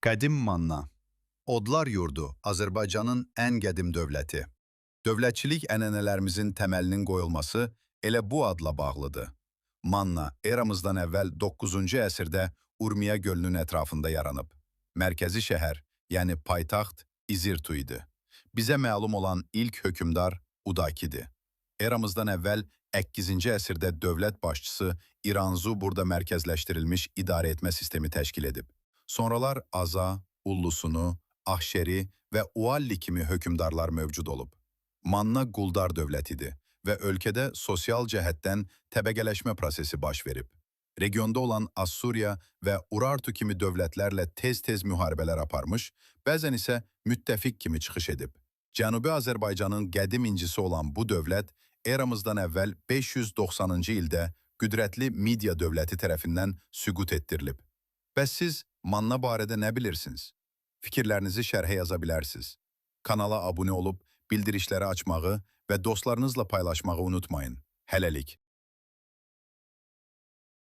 Qədim Manna, Odlar yurdu Azərbaycanın ən qədim dövləti. Dövlətçilik ənənələrimizin təməlinin qoyulması elə bu adla bağlıdır. Manna eramızdan əvvəl 9-cu əsrdə Urmiya gölünün ətrafında yaranıb. Mərkəzi şəhər, yəni paytaxt İzirtu idi. Bizə məlum olan ilk hökmdar Udakidir. Eramızdan əvvəl 8-ci əsrdə dövlət başçısı İranzu burada mərkəzləşdirilmiş idarəetmə sistemi təşkil edib. Sonralar Aza, Ullusunu, Ahşeri və Ualli kimi hökmdarlar mövcud olub. Manna quldar dövlətidir və ölkədə sosial cəhətdən təbəqələşmə prosesi baş verib. Regionda olan Assuriya və Urartu kimi dövlətlərlə tez-tez müharibələr aparmış, bəzən isə müttəfiq kimi çıxış edib. Cənubi Azərbaycanın qədim incisi olan bu dövlət eramızdan əvvəl 590-cı ildə qüdrətli Midiya dövləti tərəfindən süqut etdirilib. Bəs siz Manna barədə nə bilirsiniz? Fikirlərinizi şərhə yaza bilərsiniz. Kanala abunə olub, bildirişləri açmağı və dostlarınızla paylaşmağı unutmayın. Hələlik.